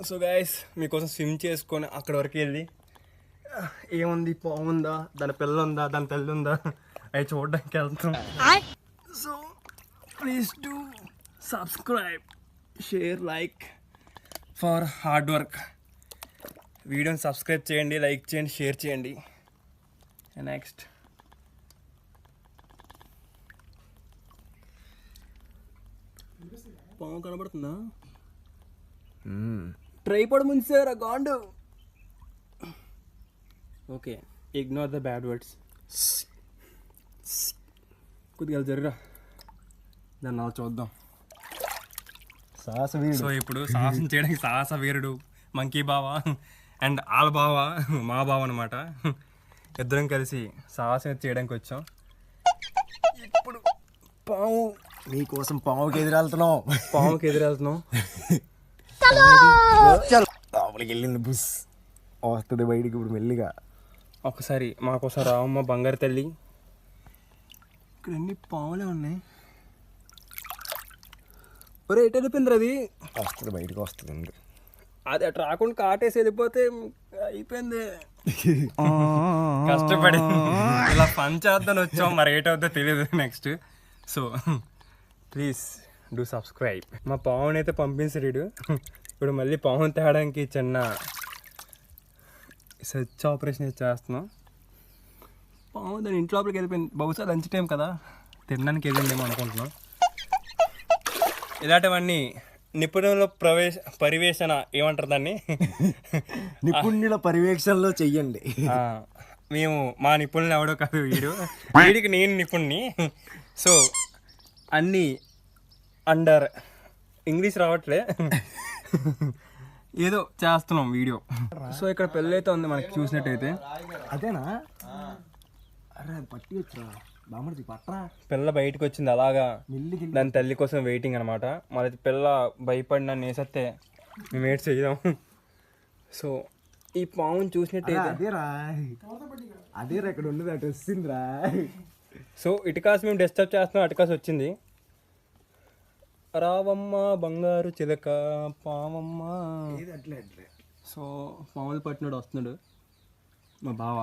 So guys మీకోసం swim చేసుకొని అక్కడ వరకు వెళ్ళి ఏముంది, పాము ఉందా, దాని పిల్ల ఉందా, దాని తల్లి ఉందా, అవి చూడడానికి వెళ్తాం. So please do subscribe, share, like for hard work. వీడియోని సబ్స్క్రైబ్ చేయండి, లైక్ చేయండి, షేర్ చేయండి. నెక్స్ట్ పాము కనబడుతుందా? ట్రైపాడ్ ముంచారా గాండు. Okay, ignore the bad words. కొద్దిగా జరుగా దాన్ని అలా చూద్దాం. సాహస వీరుడు. సో ఇప్పుడు సాహసం చేయడానికి సాహస వీరుడు మంకీ బావ అండ్ ఆల బావ, మా బావ అనమాట. ఇద్దరం కలిసి సాహసం చేయడానికి వచ్చాం. ఇప్పుడు పాము, నీకోసం పాముకి ఎదురెళ్తున్నాం. పాముకి ఎదురెళ్తున్నాం. లోపలికి వెళ్ళింది బుస్ వస్తుంది బయటికి ఇప్పుడు మెల్లిగా. ఒకసారి మాకోసం రావమ్మ బంగారు తల్లి. ఇక్కడ ఎన్ని పాములే ఉన్నాయి. ఒరే ఎటు వెళ్ళిపోయింది అది? వస్తుంది బయటకు వస్తుంది. అది అటు రాకుండా కాటేసి వెళ్ళిపోతే అయిపోయింది. కష్టపడి ఇలా పని చేద్దాం వచ్చాం, మరి ఏట్ అవుతుందో తెలియదు next. So please do subscribe. మా పావుని అయితే పంపించడు. ఇప్పుడు మళ్ళీ పావుని తేడానికి చిన్న సెర్చ్ ఆపరేషన్ చేస్తున్నాం. పాము దాని ఇంట్లో లోపలికి వెళ్ళిపోయింది. బహుశా లంచ్ టైం కదా, తినడానికి వెళ్ళిందేమో అనుకుంటున్నాం. ఇలాంటివన్నీ నిపుణుల పరివేషణ ఏమంటారు దాన్ని? నిపుణుల పర్యవేక్షణలో చెయ్యండి. మేము మా నిపుణులు ఎవడో కాదు వీడికి నేను నిపుణ్ణి. సో అన్నీ అండర్ ఇంగ్లీష్ రావట్లే, ఏదో చేస్తున్నాం వీడియో. సో ఇక్కడ పెళ్ళి అయితే ఉంది మనకి చూసినట్టయితే. అదేనా? అరే పట్టి వచ్చా బామర్ది పట్రా. పిల్ల బయటకు వచ్చింది అలాగా, మెల్లికి దాని తల్లి కోసం వెయిటింగ్ అనమాట. మరి పిల్ల భయపడి నన్ను వేసేస్తే మేము ఏడ్ చేద్దాం. సో ఈ పాముని చూసినట్టయితే అదేరా అదేరా ఇక్కడ ఉన్నది అటు వచ్చిందిరా. సో ఇటుకాసి మేము డిస్టర్బ్ చేస్తున్నాం, అటుకాసి వచ్చింది. రావమ్మ బంగారు చిలక పావమ్మ. అట్లే అట్లే. సో పాములు పట్టినాడు వస్తున్నాడు మా బావ.